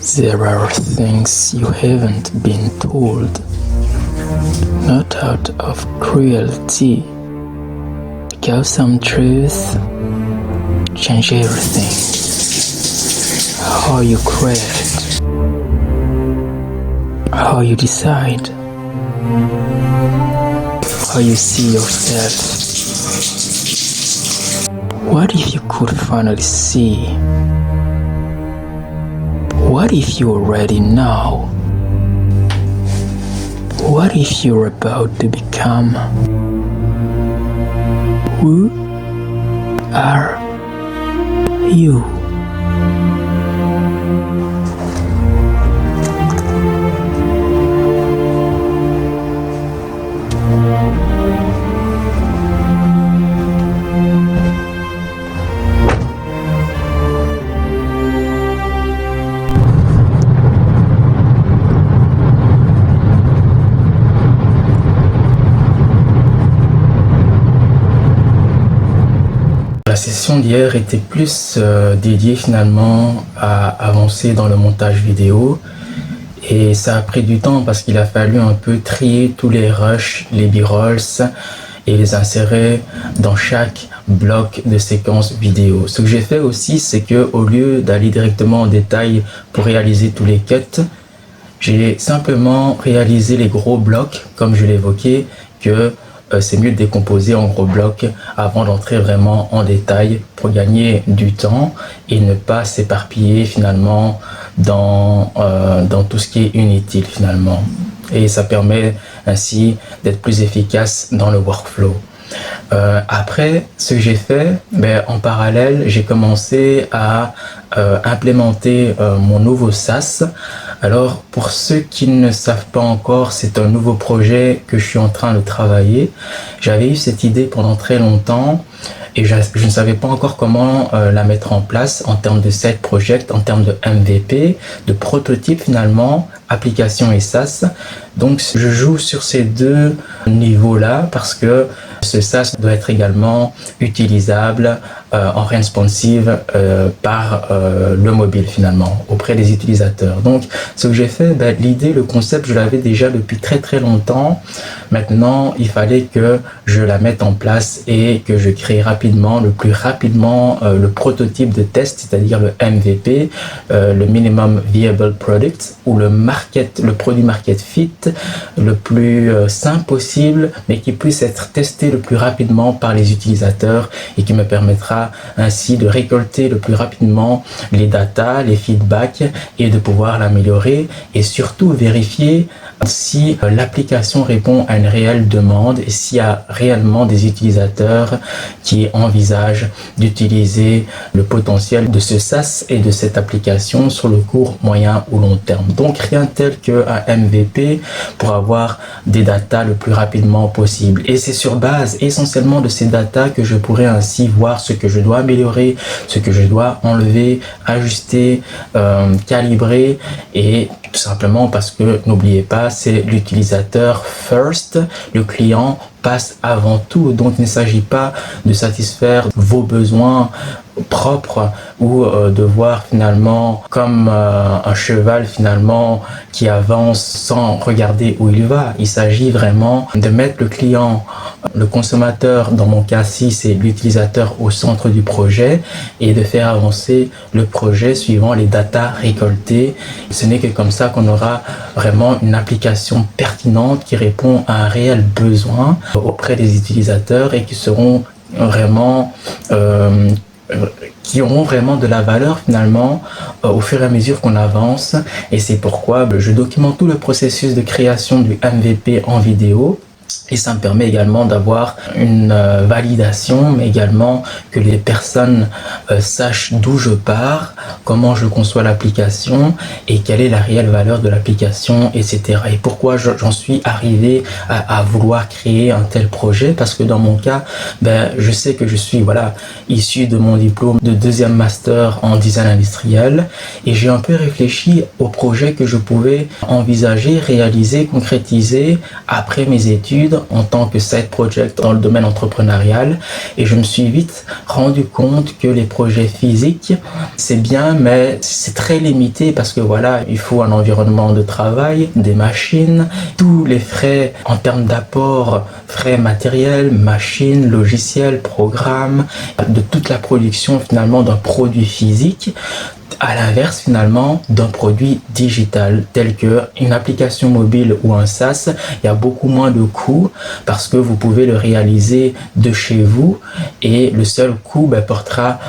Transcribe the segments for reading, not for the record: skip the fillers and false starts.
There are things you haven't been told, not out of cruelty, because some truth change everything. How you create, how you decide, how you see yourself. What if you could finally see? What if you already know? What if you're about to become? Who are you? La session d'hier était plus dédiée finalement à avancer dans le montage vidéo et ça a pris du temps parce qu'il a fallu un peu trier tous les rushs, les b-rolls et les insérer dans chaque bloc de séquence vidéo. Ce que j'ai fait aussi, c'est que au lieu d'aller directement en détail pour réaliser tous les cuts, j'ai simplement réalisé les gros blocs comme je l'évoquais, que c'est mieux de décomposer en gros blocs avant d'entrer vraiment en détail pour gagner du temps et ne pas s'éparpiller finalement dans tout ce qui est inutile finalement. Et ça permet ainsi d'être plus efficace dans le workflow. Après, ce que j'ai fait, en parallèle, j'ai commencé à implémenter mon nouveau SaaS. Alors, pour ceux qui ne savent pas encore, c'est un nouveau projet que je suis en train de travailler. J'avais eu cette idée pendant très longtemps et je ne savais pas encore comment la mettre en place en termes de side project, en termes de MVP, de prototype finalement, application et SaaS. Donc, je joue sur ces deux niveaux-là parce que ce SaaS doit être également utilisable en responsive par le mobile finalement, auprès des utilisateurs. Donc, ce que j'ai fait, l'idée, le concept, je l'avais déjà depuis très longtemps. Maintenant, il fallait que je la mette en place et que je crée rapidement, le plus rapidement, le prototype de test, c'est-à-dire le MVP, le Minimum Viable Product, ou le produit market fit, le plus simple possible, mais qui puisse être testé le plus rapidement par les utilisateurs et qui me permettra ainsi de récolter le plus rapidement les datas, les feedbacks et de pouvoir l'améliorer et surtout vérifier si l'application répond à une réelle demande et s'il y a réellement des utilisateurs qui envisagent d'utiliser le potentiel de ce SaaS et de cette application sur le court, moyen ou long terme. Donc rien tel qu'un MVP pour avoir des datas le plus rapidement possible. Et c'est sur base essentiellement de ces datas que je pourrais ainsi voir ce que je dois améliorer, ce que je dois enlever, ajuster, calibrer, et tout simplement parce que n'oubliez pas, c'est l'utilisateur first, le client passe avant tout. Donc il ne s'agit pas de satisfaire vos besoins propres ou de voir finalement comme un cheval finalement qui avance sans regarder où il va. Il s'agit vraiment de mettre le client, le consommateur, dans mon cas-ci c'est l'utilisateur, au centre du projet et de faire avancer le projet suivant les datas récoltées. Ce n'est que comme ça qu'on aura vraiment une application pertinente qui répond à un réel besoin auprès des utilisateurs et qui seront vraiment qui auront vraiment de la valeur finalement au fur et à mesure qu'on avance. Et c'est pourquoi je documente tout le processus de création du MVP en vidéo. Et ça me permet également d'avoir une validation, mais également que les personnes sachent d'où je pars, comment je conçois l'application et quelle est la réelle valeur de l'application, etc. Et pourquoi j'en suis arrivé à vouloir créer un tel projet, parce que dans mon cas, je sais que je suis issu de mon diplôme de 2e master en design industriel et j'ai un peu réfléchi au projet que je pouvais envisager, réaliser, concrétiser après mes études études en tant que side project dans le domaine entrepreneurial et je me suis vite rendu compte que les projets physiques, c'est bien, mais c'est très limité parce que voilà, il faut un environnement de travail, des machines, tous les frais en termes d'apport, frais matériels, machines, logiciels, programmes, de toute la production finalement d'un produit physique. À l'inverse finalement d'un produit digital tel que une application mobile ou un SaaS, il y a beaucoup moins de coûts parce que vous pouvez le réaliser de chez vous et le seul coût portera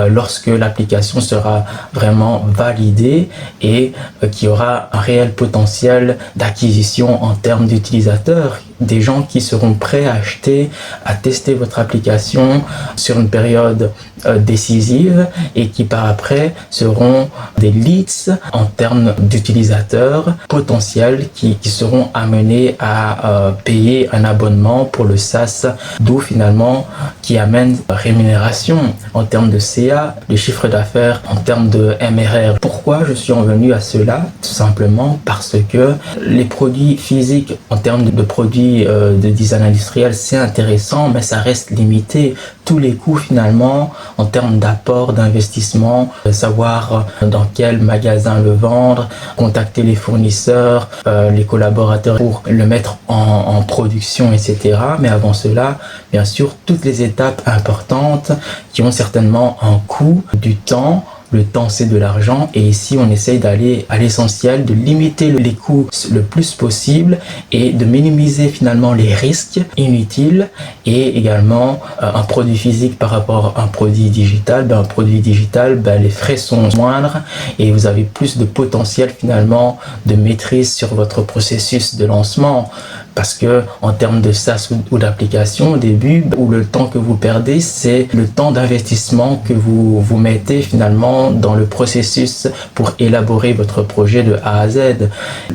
lorsque l'application sera vraiment validée et qui aura un réel potentiel d'acquisition en termes d'utilisateurs, des gens qui seront prêts à acheter, à tester votre application sur une période décisive et qui par après seront des leads en termes d'utilisateurs potentiels qui seront amenés à payer un abonnement pour le SaaS, d'où finalement qui amène rémunération en termes de CA, de chiffre d'affaires, en termes de MRR. Pourquoi je suis revenu à cela? Tout simplement parce que les produits physiques en termes de produits de design industriel, c'est intéressant, mais ça reste limité. Tous les coûts finalement en termes d'apport, d'investissement, savoir dans quel magasin le vendre, contacter les fournisseurs, les collaborateurs pour le mettre en production, etc. Mais avant cela, bien sûr, toutes les étapes importantes qui ont certainement un coût, du temps. Le temps, c'est de l'argent et ici, on essaye d'aller à l'essentiel, de limiter les coûts le plus possible et de minimiser finalement les risques inutiles et également un produit physique par rapport à un produit digital. Un produit digital, les frais sont moindres et vous avez plus de potentiel finalement de maîtrise sur votre processus de lancement. Parce que en termes de SaaS ou d'application, au début, où le temps que vous perdez, c'est le temps d'investissement que vous mettez finalement dans le processus pour élaborer votre projet de A à Z.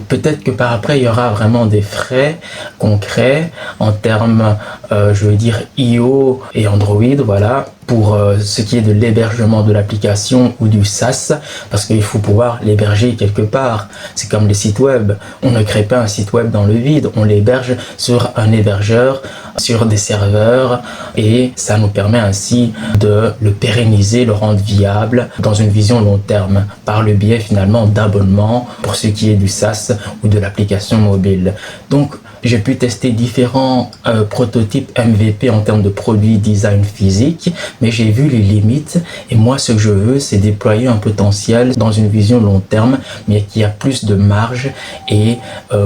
Peut-être que par après, il y aura vraiment des frais concrets en termes, je veux dire, iOS et Android, voilà, pour ce qui est de l'hébergement de l'application ou du SaaS, parce qu'il faut pouvoir l'héberger quelque part. C'est comme les sites web. On ne crée pas un site web dans le vide, on l'héberge sur un hébergeur, sur des serveurs, et ça nous permet ainsi de le pérenniser, le rendre viable dans une vision long terme, par le biais finalement d'abonnements pour ce qui est du SaaS ou de l'application mobile. Donc, j'ai pu tester différents prototypes MVP en termes de produits design physique, mais j'ai vu les limites et moi ce que je veux c'est déployer un potentiel dans une vision long terme mais qui a plus de marge et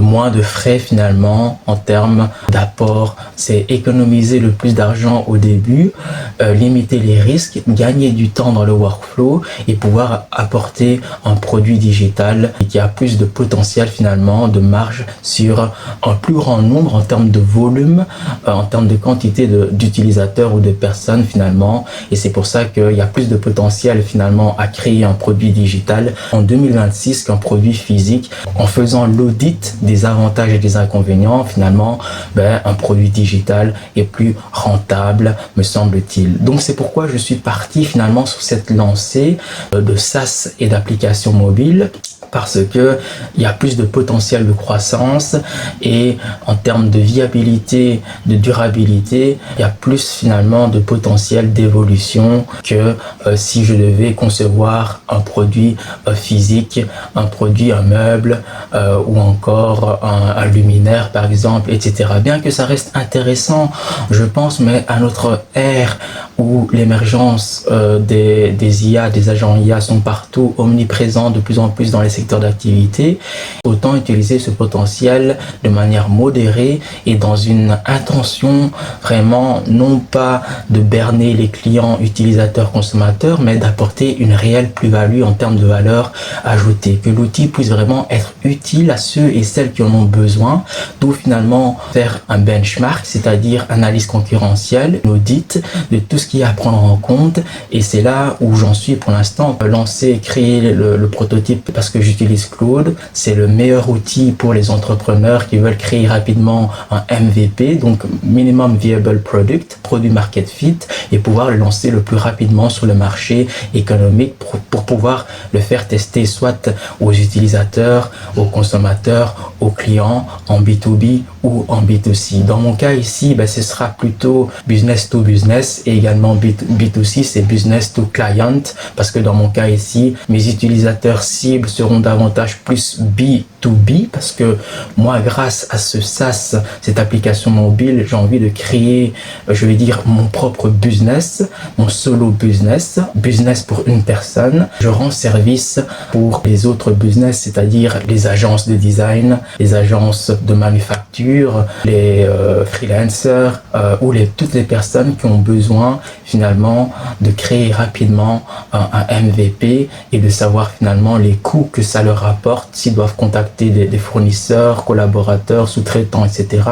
moins de frais finalement en termes d'apport. C'est économiser le plus d'argent au début, limiter les risques, gagner du temps dans le workflow et pouvoir apporter un produit digital qui a plus de potentiel finalement de marge sur un plus grand nombre en termes de volume, en termes de quantité d'utilisateurs ou de personnes finalement, et c'est pour ça qu'il y a plus de potentiel finalement à créer un produit digital en 2026 qu'un produit physique. En faisant l'audit des avantages et des inconvénients, finalement un produit digital est plus rentable, me semble-t-il. Donc c'est pourquoi je suis parti finalement sur cette lancée de SaaS et d'applications mobiles, parce que il y a plus de potentiel de croissance et en termes de viabilité, de durabilité, il y a plus finalement de potentiel d'évolution que si je devais concevoir un produit physique, un produit, un meuble ou encore un luminaire par exemple, etc. Bien que ça reste intéressant, je pense, mais à notre ère où l'émergence des IA, des agents IA sont partout, omniprésents de plus en plus dans les secteurs d'activité, autant utiliser ce potentiel de manière modérée et dans une intention vraiment non pas de berner les clients, utilisateurs, consommateurs, mais d'apporter une réelle plus-value en termes de valeur ajoutée, que l'outil puisse vraiment être utile à ceux et celles qui en ont besoin, d'où finalement faire un benchmark, c'est-à-dire analyse concurrentielle, une audit de tout ce qui est à prendre en compte, et c'est là où j'en suis pour l'instant. Lancer, créer le prototype parce que j'utilise Claude, c'est le meilleur outil pour les entrepreneurs qui veulent créer rapidement un MVP, donc Minimum Viable Product, produit market fit, et pouvoir le lancer le plus rapidement sur le marché économique pour pouvoir le faire tester soit aux utilisateurs, aux consommateurs, aux clients en B2B ou en B2C. Dans mon cas ici, ce sera plutôt business to business, et également B2C, c'est business to client, parce que dans mon cas ici, mes utilisateurs cibles seront davantage plus B2B, parce que moi, grâce à ce SaaS, cette application mobile, j'ai envie de créer, je vais dire, mon propre business, mon solo business pour une personne. Je rends service pour les autres business, c'est-à-dire les agences de design, les agences de manufacture, les freelancers ou toutes les personnes qui ont besoin finalement de créer rapidement un MVP et de savoir finalement les coûts que ça leur rapporte s'ils doivent contacter des fournisseurs, collaborateurs, sous-traitants, etc.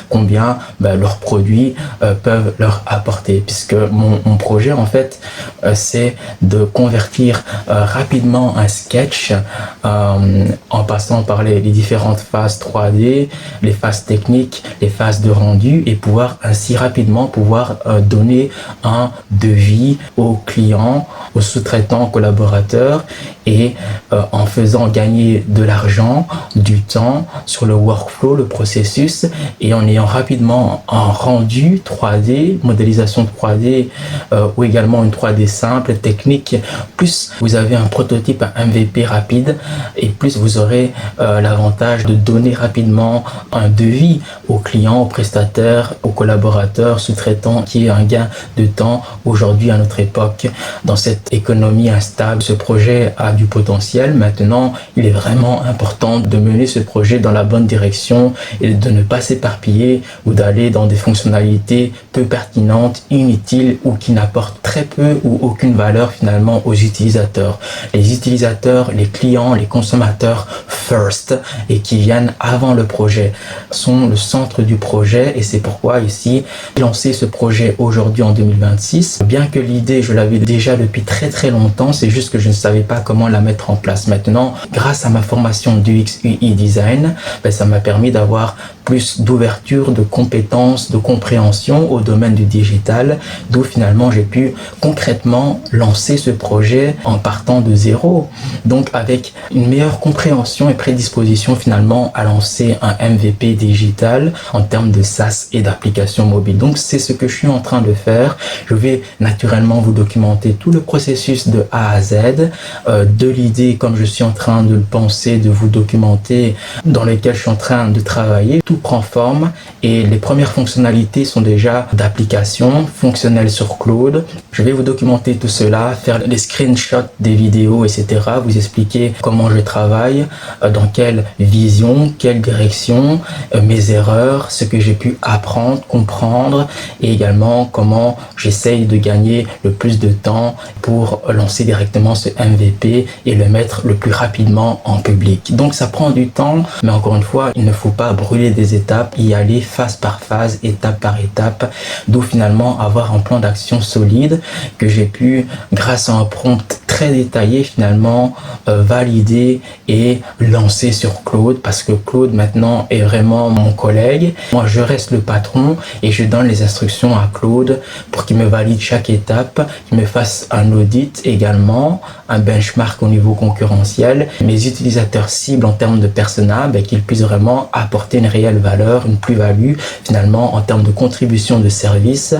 Combien leurs produits peuvent leur apporter, puisque mon projet en fait c'est de convertir rapidement un sketch en passant par les différentes phases 3D, les phases techniques, les phases de rendu, et pouvoir ainsi rapidement donner un devis aux clients, aux sous-traitants, aux collaborateurs, et en faisant gagner de l'argent, du temps sur le workflow, le processus, et en ayant rapidement un rendu 3D, modélisation 3D ou également une 3D simple, technique. Plus vous avez un prototype, un MVP rapide, et plus vous aurez l'avantage de donner rapidement un devis aux clients, aux prestataires, aux collaborateurs, sous-traitants, qui est un gain de temps aujourd'hui à notre époque. Dans cette économie instable, ce projet a du potentiel. Maintenant, il est vraiment important de mener ce projet dans la bonne direction et de ne pas s'éparpiller ou d'aller dans des fonctionnalités peu pertinentes, inutiles ou qui n'apportent très peu ou aucune valeur finalement aux utilisateurs. Les utilisateurs, les clients, les consommateurs first, et qui viennent avant le projet, sont le centre du projet, et c'est pourquoi ici, lancer ce projet aujourd'hui en 2026, bien que l'idée, je l'avais déjà depuis très très longtemps, c'est juste que je ne savais pas comment la mettre en place. Maintenant, grâce à ma formation d'UX UI design, ça m'a permis d'avoir plus d'ouverture, de compétences, de compréhension au domaine du digital, d'où finalement j'ai pu concrètement lancer ce projet en partant de zéro. Donc avec une meilleure compréhension et prédisposition finalement à lancer un MVP digital en termes de SaaS et d'application mobile. Donc c'est ce que je suis en train de faire. Je vais naturellement vous documenter tout le processus de A à Z, de l'idée comme je suis en train de le penser, de vous documenter, dans lequel je suis en train de travailler. Tout prend forme et les premières fonctionnalités sont déjà d'application fonctionnelle sur Claude. Je vais vous documenter tout cela, faire les screenshots des vidéos, etc. Vous expliquer comment je travaille, dans quelle vision, quelle direction, mes erreurs, ce que j'ai pu apprendre, comprendre, et également comment j'essaye de gagner le plus de temps pour lancer directement ce MVP et le mettre le plus rapidement en public. Donc ça prend du temps, mais encore une fois, il ne faut pas brûler des étapes, y aller phase par phase, étape par étape, d'où finalement avoir un plan d'action solide que j'ai pu, grâce à un prompt très détaillé, finalement valider et lancer sur Claude, parce que Claude maintenant est vraiment mon collègue. Moi je reste le patron et je donne les instructions à Claude pour qu'il me valide chaque étape, qu'il me fasse un audit également, un benchmark au niveau concurrentiel, mes utilisateurs cibles en termes de persona, qu'ils puissent vraiment apporter une réelle valeur, une plus-value finalement en termes de contribution de service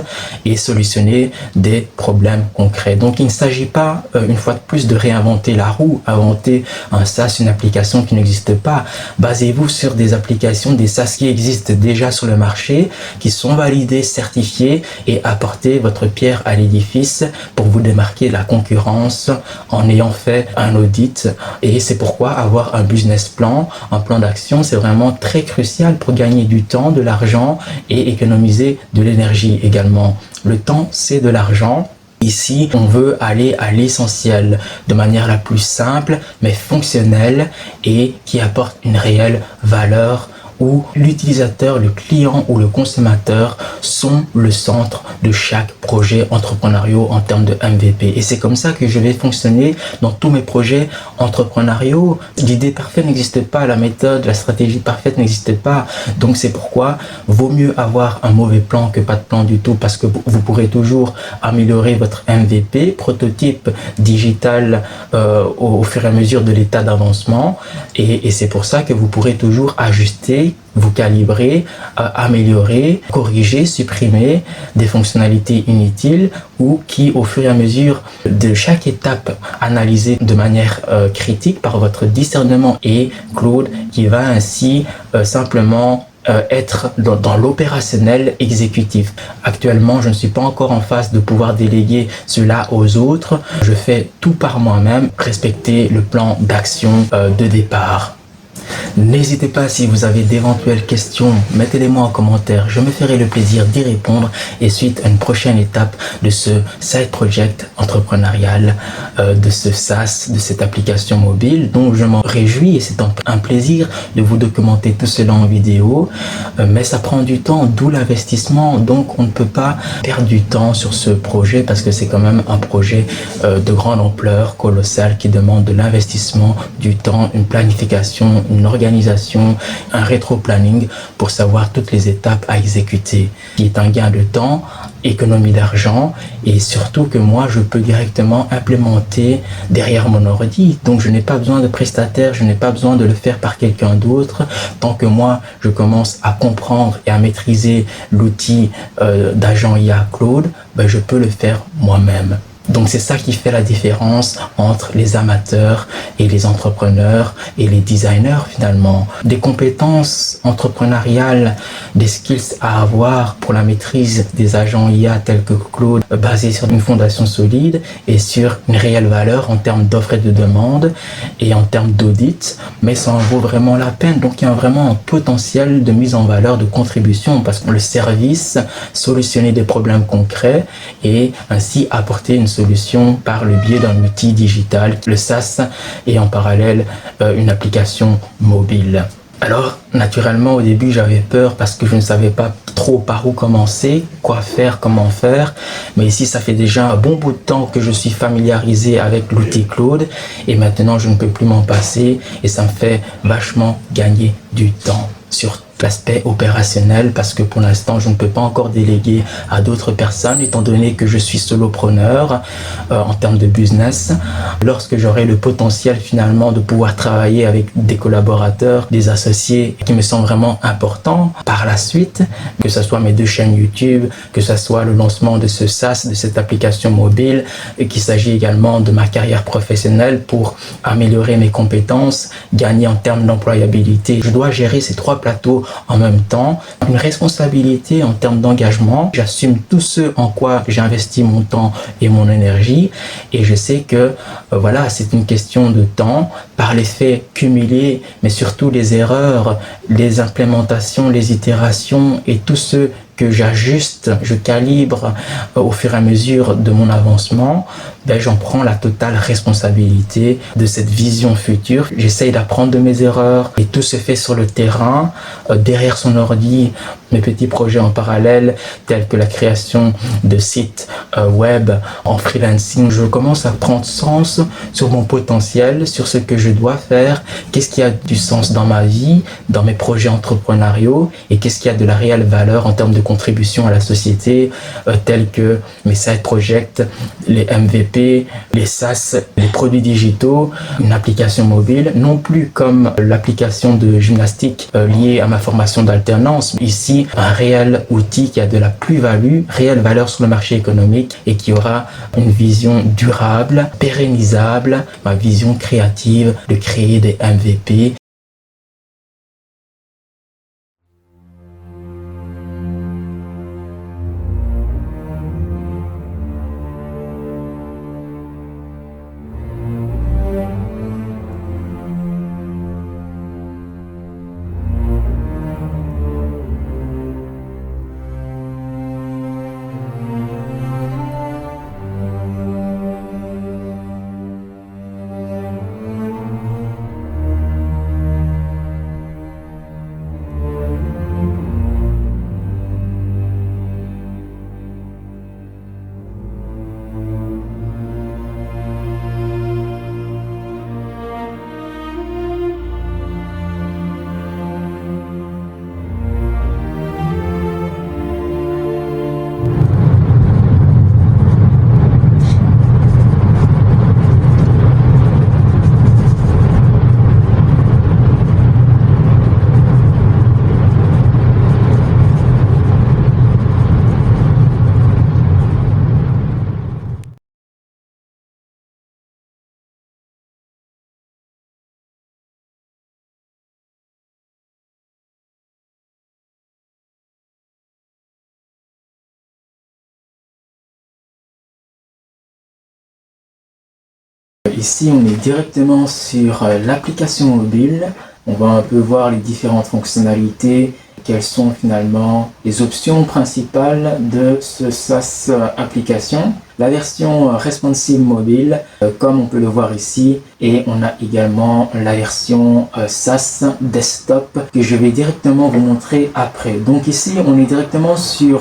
et solutionner des problèmes concrets. Donc il ne s'agit pas une fois de plus de réinventer la roue, inventer un SaaS, une application qui n'existe pas. Basez-vous sur des applications, des SaaS qui existent déjà sur le marché, qui sont validés, certifiés, et apportez votre pierre à l'édifice pour vous démarquer de la concurrence en ayant fait un audit. Et c'est pourquoi avoir un business plan, un plan d'action, c'est vraiment très crucial pour gagner du temps, de l'argent et économiser de l'énergie également. Le temps, c'est de l'argent. Ici, on veut aller à l'essentiel de manière la plus simple, mais fonctionnelle et qui apporte une réelle valeur où l'utilisateur, le client ou le consommateur sont le centre de chaque projet entrepreneurial en termes de MVP. Et c'est comme ça que je vais fonctionner dans tous mes projets entrepreneuriaux. L'idée parfaite n'existe pas, la méthode, la stratégie parfaite n'existe pas. Donc c'est pourquoi vaut mieux avoir un mauvais plan que pas de plan du tout, parce que vous pourrez toujours améliorer votre MVP, prototype digital au fur et à mesure de l'état d'avancement. Et c'est pour ça que vous pourrez toujours ajuster, vous calibrer, améliorer, corriger, supprimer des fonctionnalités inutiles ou qui, au fur et à mesure de chaque étape analysée de manière critique par votre discernement, et Claude qui va ainsi simplement être dans l'opérationnel exécutif. Actuellement, je ne suis pas encore en phase de pouvoir déléguer cela aux autres. Je fais tout par moi-même, respecter le plan d'action de départ. N'hésitez pas, si vous avez d'éventuelles questions, mettez-les-moi en commentaire. Je me ferai le plaisir d'y répondre. Et suite à une prochaine étape de ce side project entrepreneurial, de ce SaaS, de cette application mobile, dont je m'en réjouis et c'est un plaisir de vous documenter tout cela en vidéo. Mais ça prend du temps, d'où l'investissement. Donc on ne peut pas perdre du temps sur ce projet parce que c'est quand même un projet de grande ampleur, colossal, qui demande de l'investissement, du temps, une planification, une organisation, un rétro-planning pour savoir toutes les étapes à exécuter, qui est un gain de temps, économie d'argent et surtout que moi je peux directement implémenter derrière mon ordi. Donc je n'ai pas besoin de prestataire, je n'ai pas besoin de le faire par quelqu'un d'autre. Tant que moi je commence à comprendre et à maîtriser l'outil d'agent IA Claude, ben, je peux le faire moi-même. Donc c'est ça qui fait la différence entre les amateurs et les entrepreneurs et les designers finalement. Des compétences entrepreneuriales, des skills à avoir pour la maîtrise des agents IA tels que Claude, basés sur une fondation solide et sur une réelle valeur en termes d'offres et de demandes et en termes d'audit, mais ça en vaut vraiment la peine. Donc il y a vraiment un potentiel de mise en valeur, de contribution, parce que le service, solutionner des problèmes concrets et ainsi apporter une solution par le biais d'un outil digital, le SaaS, et en parallèle une application mobile. Alors, naturellement, au début, j'avais peur parce que je ne savais pas trop par où commencer, quoi faire, comment faire. Mais ici, ça fait déjà un bon bout de temps que je suis familiarisé avec l'outil Claude et maintenant, je ne peux plus m'en passer et ça me fait vachement gagner du temps sur l'aspect opérationnel parce que pour l'instant je ne peux pas encore déléguer à d'autres personnes étant donné que je suis solopreneur en termes de business. Lorsque j'aurai le potentiel finalement de pouvoir travailler avec des collaborateurs, des associés qui me sont vraiment importants par la suite, que ce soit mes 2 chaînes YouTube, que ce soit le lancement de ce SaaS, de cette application mobile, et qu'il s'agit également de ma carrière professionnelle pour améliorer mes compétences, gagner en termes d'employabilité. Je dois gérer ces 3 plateaux en même temps, une responsabilité en termes d'engagement. J'assume tout ce en quoi j'ai investi mon temps et mon énergie et je sais que voilà, c'est une question de temps par les faits cumulés, mais surtout les erreurs, les implémentations, les itérations et tout ce que j'ajuste, je calibre au fur et à mesure de mon avancement, ben j'en prends la totale responsabilité de cette vision future. J'essaye d'apprendre de mes erreurs et tout se fait sur le terrain, derrière son ordi, mes petits projets en parallèle, tels que la création de sites web en freelancing. Je commence à prendre sens sur mon potentiel, sur ce que je dois faire, qu'est-ce qui a du sens dans ma vie, dans mes projets entrepreneuriaux et qu'est-ce qui a de la réelle valeur en termes de contribution à la société, tels que mes side projects, les MVP, les SaaS, les produits digitaux, une application mobile, non plus comme l'application de gymnastique liée à ma formation d'alternance. Ici, un réel outil qui a de la plus-value, réelle valeur sur le marché économique et qui aura une vision durable, pérennisable, ma vision créative de créer des MVP. ici on est directement sur l'application mobile. On va un peu voir les différentes fonctionnalités, quelles sont finalement les options principales de ce SaaS application. La version responsive mobile, comme on peut le voir ici, et on a également la version SaaS desktop que je vais directement vous montrer après. Donc ici, on est directement sur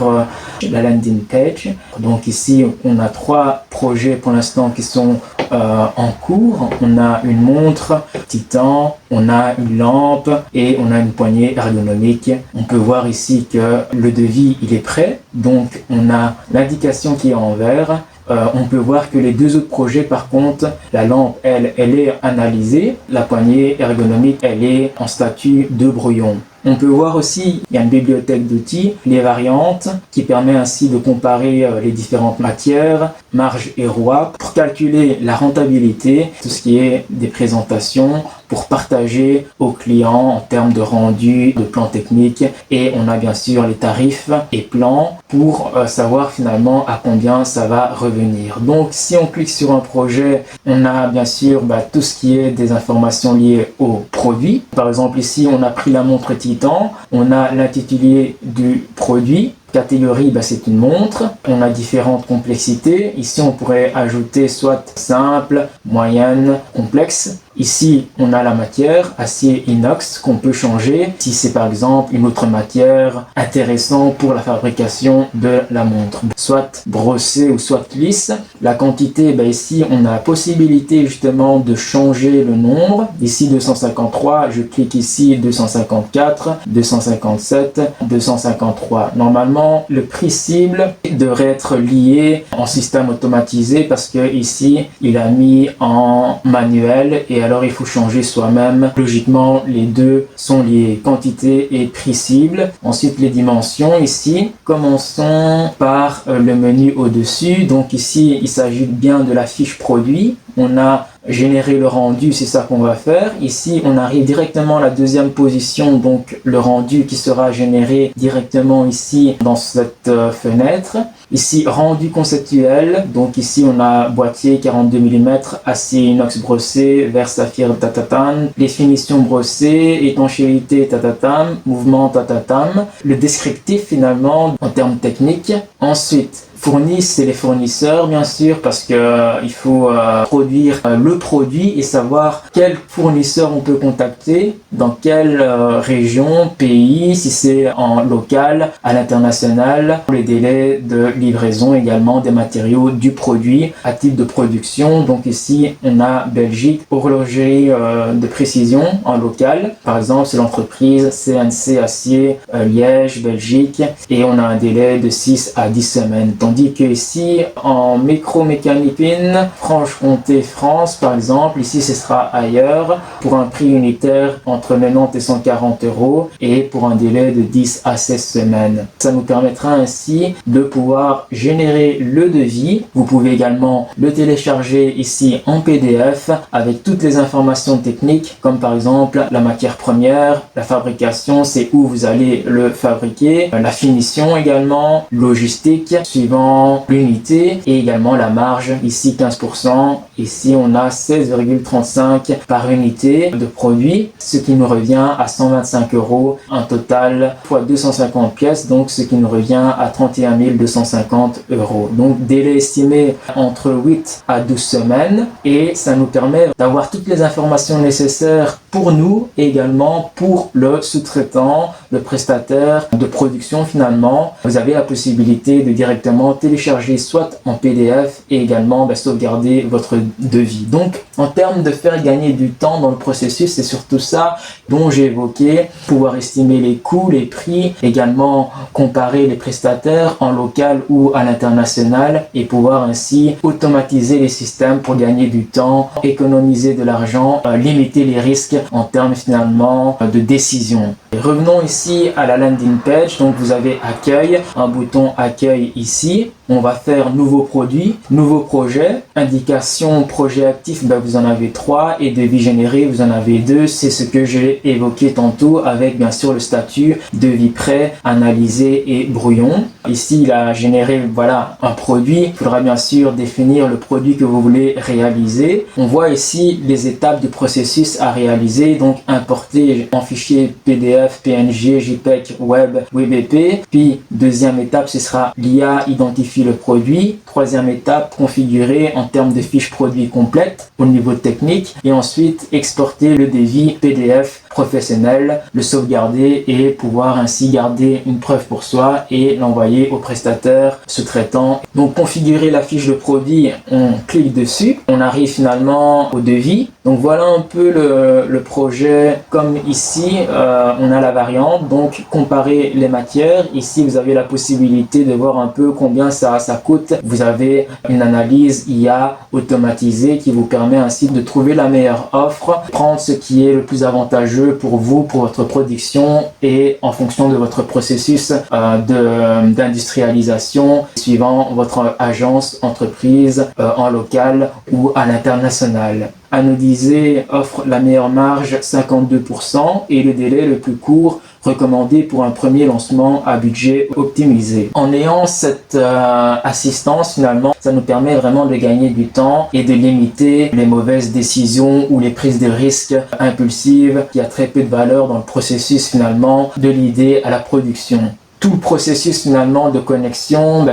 la landing page. Donc ici, on a 3 projets pour l'instant qui sont en cours. On a une montre Titan, on a une lampe et on a une poignée ergonomique. On peut voir ici que le devis il est prêt. Donc on a l'indication qui est en vert. On peut voir que les 2 autres projets, par contre, la lampe, elle est analysée. La poignée ergonomique, elle est en statut de brouillon. On peut voir aussi, il y a une bibliothèque d'outils, les variantes, qui permet ainsi de comparer les différentes matières, marge et roi, pour calculer la rentabilité, tout ce qui est des présentations, pour partager aux clients en termes de rendu, de plans techniques. Et on a bien sûr les tarifs et plans pour savoir finalement à combien ça va revenir. Donc si on clique sur un projet, on a bien sûr tout ce qui est des informations liées au produit. Par exemple ici, on a pris la montre Titan, on a l'intitulé du produit. Catégorie, c'est une montre. On a différentes complexités. Ici, on pourrait ajouter soit simple, moyenne, complexe. Ici, on a la matière, acier inox, qu'on peut changer si c'est par exemple une autre matière intéressante pour la fabrication de la montre. Soit brossée ou soit lisse. La quantité, ici, on a la possibilité justement de changer le nombre. Ici, 253, je clique ici, 254, 257, 253. Normalement, le prix cible devrait être lié en système automatisé parce que ici il a mis en manuel et alors il faut changer soi-même. Logiquement, les deux sont liés, quantité et prix cible. Ensuite, les dimensions ici. Commençons par le menu au-dessus. Donc ici, il s'agit bien de la fiche produit. On a générer le rendu, c'est ça qu'on va faire. Ici, on arrive directement à la 2e position, donc le rendu qui sera généré directement ici dans cette fenêtre. Ici, rendu conceptuel, donc ici on a boîtier 42 mm, acier inox brossé, verre saphir tatatam, définition brossée, étanchéité tatatam, mouvement tatatam, le descriptif finalement en termes techniques. Ensuite, fournis, c'est les fournisseurs bien sûr parce que il faut produire le produit et savoir quel fournisseur on peut contacter, dans quelle région, pays, si c'est en local, à l'international, les délais de livraison également des matériaux du produit à titre de production. Donc ici on a Belgique, horlogerie de précision en local, par exemple c'est l'entreprise CNC Acier Liège, Belgique, et on a un délai de 6 à 10 semaines. Tandis que ici en micro-mécanique fine, Franche-Comté, France par exemple, ici ce sera ailleurs pour un prix unitaire entre 90 et 140 € et pour un délai de 10 à 16 semaines. Ça nous permettra ainsi de pouvoir générer le devis. Vous pouvez également le télécharger ici en PDF avec toutes les informations techniques comme par exemple la matière première, la fabrication, c'est où vous allez le fabriquer, la finition également, logistique suivant l'unité et également la marge, ici 15%, ici on a 16,35 par unité de produit, ce qui nous revient à 125 €, un total fois 250 pièces, donc ce qui nous revient à 31 250 €. Donc délai estimé entre 8 à 12 semaines et ça nous permet d'avoir toutes les informations nécessaires pour nous et également pour le sous-traitant, le prestataire de production finalement. Vous avez la possibilité de directement télécharger soit en PDF et également sauvegarder votre devis. Donc en termes de faire gagner du temps dans le processus, c'est surtout ça dont j'ai évoqué, pouvoir estimer les coûts, les prix, également comparer les prestataires en local ou à l'international et pouvoir ainsi automatiser les systèmes pour gagner du temps, économiser de l'argent, limiter les risques en termes finalement de décision. Et revenons ici à la landing page, donc vous avez accueil, un bouton accueil ici. On va faire nouveau produit, nouveau projet, indication Sinon, projet actif, vous en avez 3 et devis généré, vous en avez 2. C'est ce que j'ai évoqué tantôt avec bien sûr le statut devis prêt, analysé et brouillon. Ici, il a généré un produit. Il faudra bien sûr définir le produit que vous voulez réaliser. On voit ici les étapes du processus à réaliser, donc importer en fichier PDF, PNG, JPEG, Web, WebP. Puis deuxième étape, ce sera l'IA identifie le produit. Troisième étape, configurer en termes de fiche produit complète au niveau technique. Et ensuite, exporter le devis PDF professionnel, le sauvegarder et pouvoir ainsi garder une preuve pour soi et l'envoyer au prestataire sous-traitant. Donc configurer la fiche de produit, on clique dessus, on arrive finalement au devis. Donc voilà un peu le projet. Comme ici, on a la variante, donc comparer les matières. Ici, vous avez la possibilité de voir un peu combien ça coûte. Vous avez une analyse IA automatisée qui vous permet ainsi de trouver la meilleure offre, prendre ce qui est le plus avantageux pour vous, pour votre production et en fonction de votre processus d'industrialisation suivant votre agence, entreprise en local ou à l'international. Anodisé offre la meilleure marge 52% et le délai le plus court recommandé pour un premier lancement à budget optimisé. En ayant cette assistance, finalement, ça nous permet vraiment de gagner du temps et de limiter les mauvaises décisions ou les prises de risques impulsives qui a très peu de valeur dans le processus finalement de l'idée à la production. Tout le processus finalement de connexion,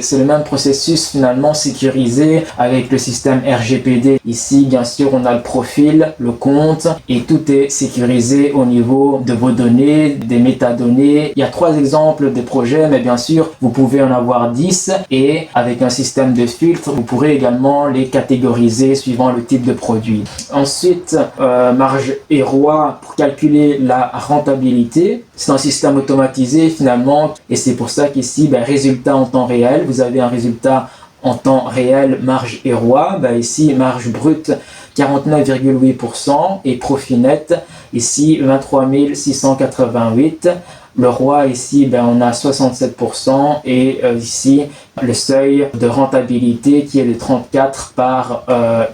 c'est le même processus finalement sécurisé avec le système RGPD. Ici, bien sûr, on a le profil, le compte et tout est sécurisé au niveau de vos données, des métadonnées. Il y a 3 exemples de projets, mais bien sûr, vous pouvez en avoir 10 et avec un système de filtre, vous pourrez également les catégoriser suivant le type de produit. Ensuite, marge et ROI pour calculer la rentabilité. C'est un système automatisé finalement et c'est pour ça qu'ici, résultat en temps réel, vous avez un résultat en temps réel, marge et ROI. Ici, marge brute 49,8% et profit net, ici 23 688. Le ROI ici, on a 67% et ici, le seuil de rentabilité qui est de 34 par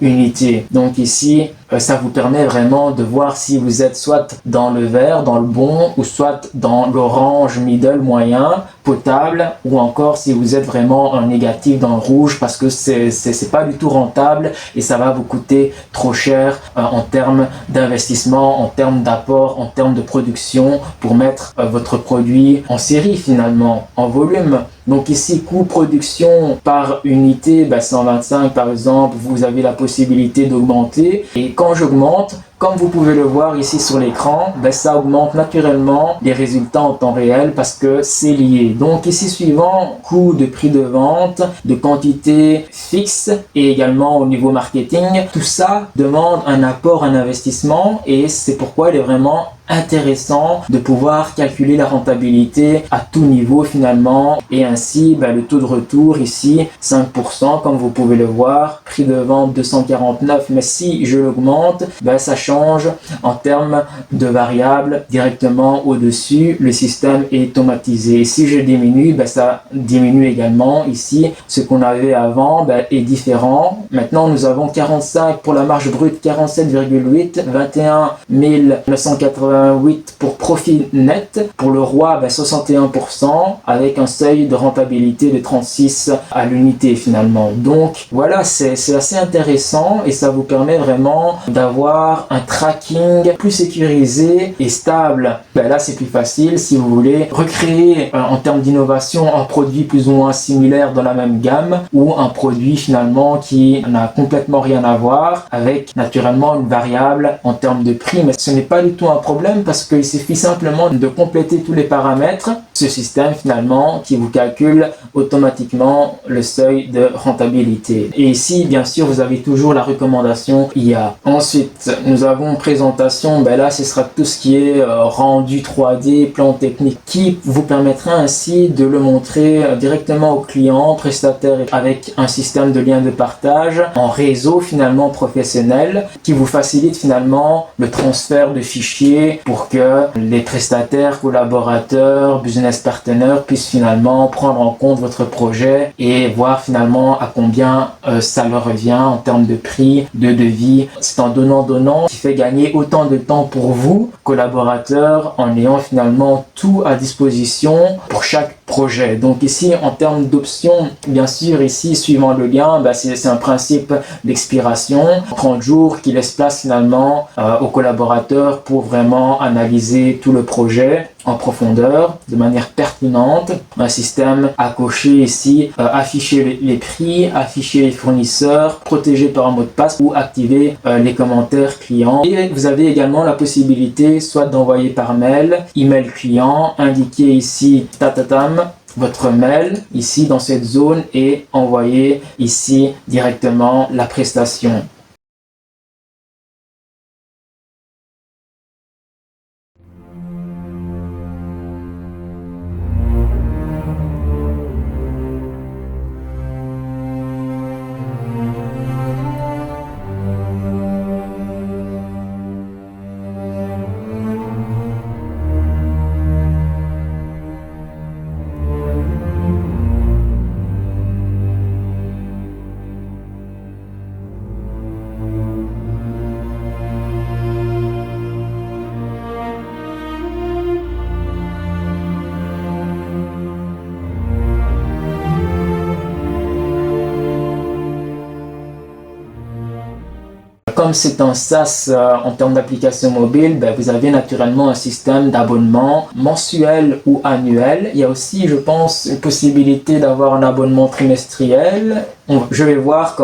unité. Donc ici, ça vous permet vraiment de voir si vous êtes soit dans le vert, dans le bon, ou soit dans l'orange, middle, moyen, potable, ou encore si vous êtes vraiment en négatif dans le rouge parce que c'est pas du tout rentable et ça va vous coûter trop cher en termes d'investissement, en termes d'apport, en termes de production pour mettre votre produit en série finalement, en volume. Donc ici, coût production par unité, 125 par exemple, vous avez la possibilité d'augmenter. Et quand j'augmente, comme vous pouvez le voir ici sur l'écran, ça augmente naturellement les résultats en temps réel parce que c'est lié. Donc ici suivant, coût de prix de vente, de quantité fixe et également au niveau marketing, tout ça demande un apport, un investissement et c'est pourquoi il est vraiment intéressant de pouvoir calculer la rentabilité à tout niveau finalement et ainsi le taux de retour ici 5% comme vous pouvez le voir, prix de vente 249 mais si je l'augmente ça change en termes de variables directement au-dessus, le système est automatisé et si je diminue ça diminue également ici, ce qu'on avait avant est différent. Maintenant nous avons 45 pour la marge brute, 47,8, 21 988 pour profit net, pour le ROI 61% avec un seuil de rentabilité de 36 à l'unité finalement. Donc voilà, c'est assez intéressant et ça vous permet vraiment d'avoir un tracking plus sécurisé et stable. Là c'est plus facile si vous voulez recréer en termes d'innovation un produit plus ou moins similaire dans la même gamme ou un produit finalement qui n'a complètement rien à voir avec naturellement une variable en termes de prix, mais ce n'est pas du tout un problème parce qu'il suffit simplement de compléter tous les paramètres. Ce système finalement qui vous calcule automatiquement le seuil de rentabilité. Et ici, bien sûr, vous avez toujours la recommandation IA. Ensuite, nous avons avons présentation, ben là ce sera tout ce qui est rendu 3D, plan technique, qui vous permettra ainsi de le montrer directement aux clients, prestataires, avec un système de lien de partage en réseau finalement professionnel qui vous facilite finalement le transfert de fichiers pour que les prestataires, collaborateurs, business partners puissent finalement prendre en compte votre projet et voir finalement à combien ça leur revient en termes de prix, de devis. C'est en donnant qui fait gagner autant de temps pour vous, collaborateurs, en ayant finalement tout à disposition pour chaque projet. Donc ici, en termes d'options, bien sûr, ici, suivant le lien, c'est un principe d'expiration, 30 jours qui laisse place finalement aux collaborateurs pour vraiment analyser tout le projet en profondeur, de manière pertinente. Un système à cocher ici, afficher les prix, afficher les fournisseurs, protéger par un mot de passe ou activer les commentaires clients. Et vous avez également la possibilité soit d'envoyer par mail, email client, indiquer ici votre mail ici dans cette zone et envoyer ici directement la prestation. Comme c'est un SaaS en termes d'application mobile, vous avez naturellement un système d'abonnement mensuel ou annuel. Il y a aussi, je pense, une possibilité d'avoir un abonnement trimestriel. Je vais voir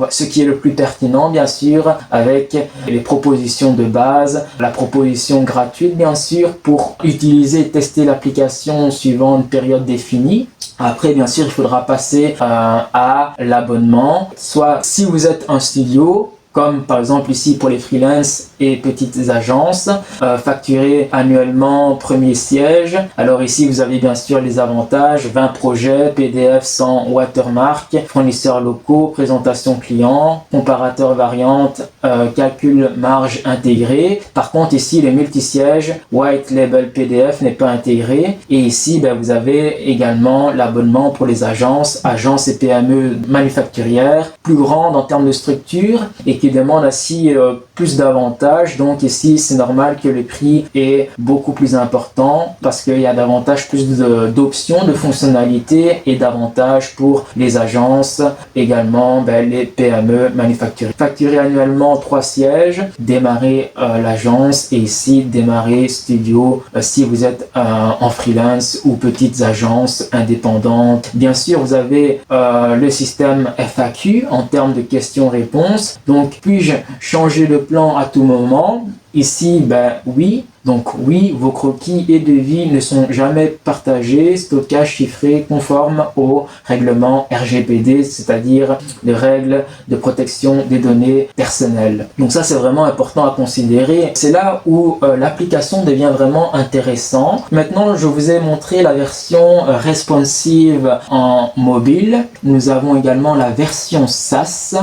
ce qui est le plus pertinent, bien sûr, avec les propositions de base, la proposition gratuite, bien sûr, pour utiliser et tester l'application suivant une période définie. Après, bien sûr, il faudra passer à l'abonnement. Soit si vous êtes un studio, comme par exemple ici pour les freelances et petites agences, facturer annuellement premier siège. Alors ici vous avez bien sûr les avantages, 20 projets, PDF sans watermark, fournisseurs locaux, présentation client, comparateur variante, calcul marge intégré. Par contre ici les multi-sièges, white label PDF n'est pas intégré. Et ici vous avez également l'abonnement pour les agences et PME manufacturières, plus grandes en termes de structure et qui demandent ainsi plus d'avantages. Donc ici c'est normal que le prix est beaucoup plus important parce qu'il y a davantage plus d'options, de fonctionnalités et d'avantages pour les agences, également les PME manufacturières. Facturer annuellement 3 sièges, démarrer l'agence et ici démarrer studio si vous êtes en freelance ou petites agences indépendantes. Bien sûr vous avez le système FAQ en termes de questions-réponses. Donc puis-je changer le plan à tout moment? Ici, oui. Donc oui, vos croquis et devis ne sont jamais partagés, stockage chiffré conforme au règlement RGPD, c'est-à-dire les règles de protection des données personnelles. Donc ça, c'est vraiment important à considérer. C'est là où l'application devient vraiment intéressante. Maintenant, je vous ai montré la version responsive en mobile. Nous avons également la version SaaS.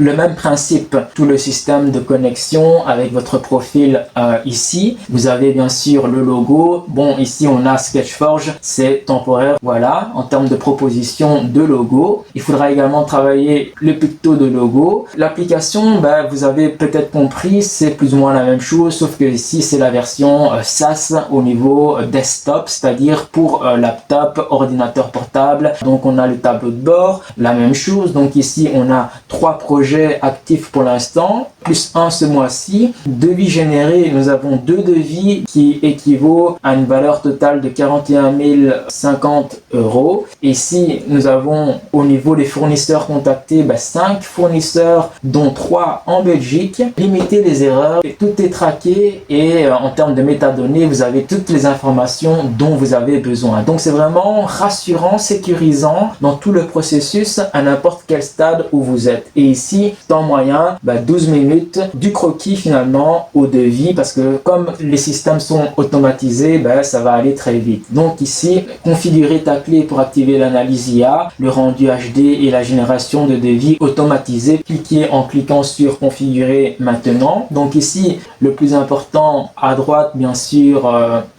le même principe, tout le système de connexion avec votre profil ici. Vous avez bien sûr le logo. Bon, ici on a Sketchforge, c'est temporaire. Voilà, en termes de proposition de logo. Il faudra également travailler le picto de logo. L'application, vous avez peut-être compris, c'est plus ou moins la même chose, sauf que ici c'est la version SaaS au niveau desktop, c'est-à-dire pour laptop, ordinateur portable. Donc on a le tableau de bord, la même chose. Donc ici on a 3 projets actifs pour l'instant, plus un ce mois-ci. Devis générés, nous avons 2 devis qui équivaut à une valeur totale de 41 050 €. Ici nous avons au niveau des fournisseurs contactés 5 fournisseurs dont 3 en Belgique. Limitez les erreurs, tout est traqué et en termes de métadonnées vous avez toutes les informations dont vous avez besoin. Donc c'est vraiment rassurant, sécurisant dans tout le processus à n'importe quel stade où vous êtes. Et ici, temps moyen, 12 minutes du croquis finalement au devis, parce que comme les systèmes sont automatisés, ça va aller très vite. Donc ici, configurer ta clé pour activer l'analyse IA, le rendu HD et la génération de devis automatisé. Cliquez en cliquant sur configurer maintenant. Donc ici, le plus important à droite, bien sûr,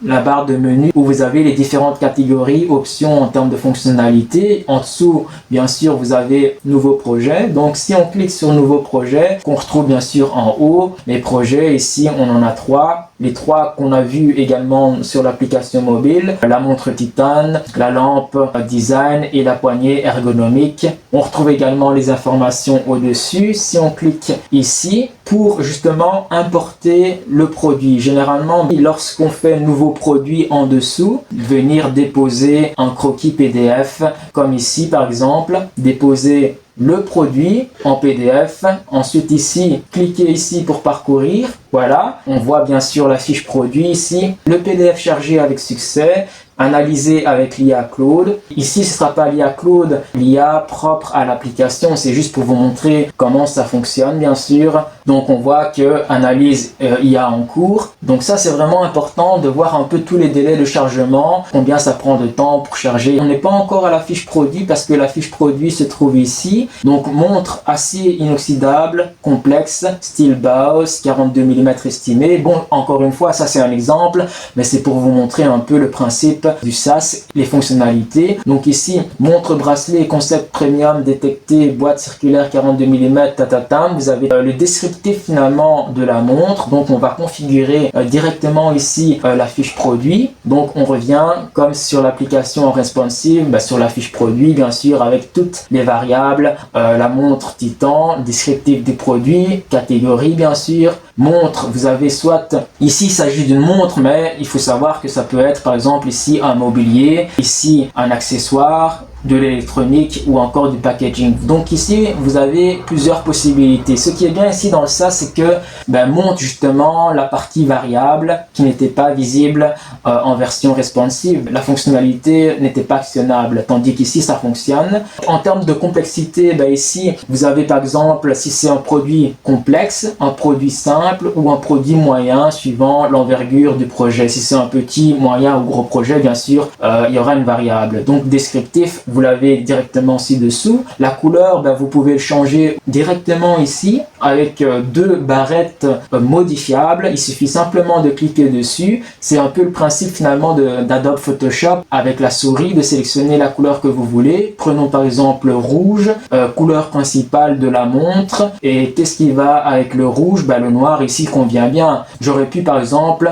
la barre de menu où vous avez les différentes catégories, options en termes de fonctionnalité. En dessous, bien sûr, vous avez nouveau projet. Donc si on clique sur nouveau projet, qu'on retrouve bien sûr en haut, les projets, ici on en a 3. Les 3 qu'on a vus également sur l'application mobile, la montre titane, la lampe design et la poignée ergonomique. On retrouve également les informations au-dessus. Si on clique ici, pour justement importer le produit. Généralement, lorsqu'on fait nouveau produit en dessous, venir déposer un croquis PDF, comme ici par exemple, déposer le produit en PDF. Ensuite ici, cliquez ici pour parcourir. Voilà, on voit bien sûr la fiche produit ici, le PDF chargé avec succès, analysé avec l'IA Claude. Ici, ce ne sera pas l'IA Claude, l'IA propre à l'application, c'est juste pour vous montrer comment ça fonctionne, bien sûr. Donc, on voit que analyse IA en cours. Donc, ça, c'est vraiment important de voir un peu tous les délais de chargement, combien ça prend de temps pour charger. On n'est pas encore à la fiche produit parce que la fiche produit se trouve ici. Donc, montre acier inoxydable, complexe, style Bauhaus, 42 mm estimé. Bon, encore une fois, ça, c'est un exemple, mais c'est pour vous montrer un peu le principe du SaaS, les fonctionnalités. Donc ici, montre bracelet concept premium détecté, boîte circulaire 42 mm, tatatam. Vous avez le descriptif finalement de la montre. Donc on va configurer directement ici la fiche produit. Donc on revient comme sur l'application responsive, sur la fiche produit bien sûr avec toutes les variables, la montre Titan, descriptif des produits, catégorie bien sûr, montre, vous avez soit, ici il s'agit d'une montre, mais il faut savoir que ça peut être par exemple ici un mobilier, ici un accessoire, de l'électronique ou encore du packaging. Donc ici, vous avez plusieurs possibilités. Ce qui est bien ici dans le SaaS, c'est que montre justement la partie variable qui n'était pas visible en version responsive. La fonctionnalité n'était pas actionnable, tandis qu'ici, ça fonctionne. En termes de complexité, ici, vous avez par exemple, si c'est un produit complexe, un produit simple ou un produit moyen, suivant l'envergure du projet. Si c'est un petit, moyen ou gros projet, bien sûr, il y aura une variable. Donc descriptif, vous l'avez directement ci-dessous. La couleur, vous pouvez le changer directement ici avec 2 barrettes modifiables. Il suffit simplement de cliquer dessus. C'est un peu le principe finalement d'Adobe Photoshop avec la souris, de sélectionner la couleur que vous voulez. Prenons par exemple le rouge, couleur principale de la montre. Et qu'est-ce qui va avec le rouge? Le noir ici convient bien. J'aurais pu par exemple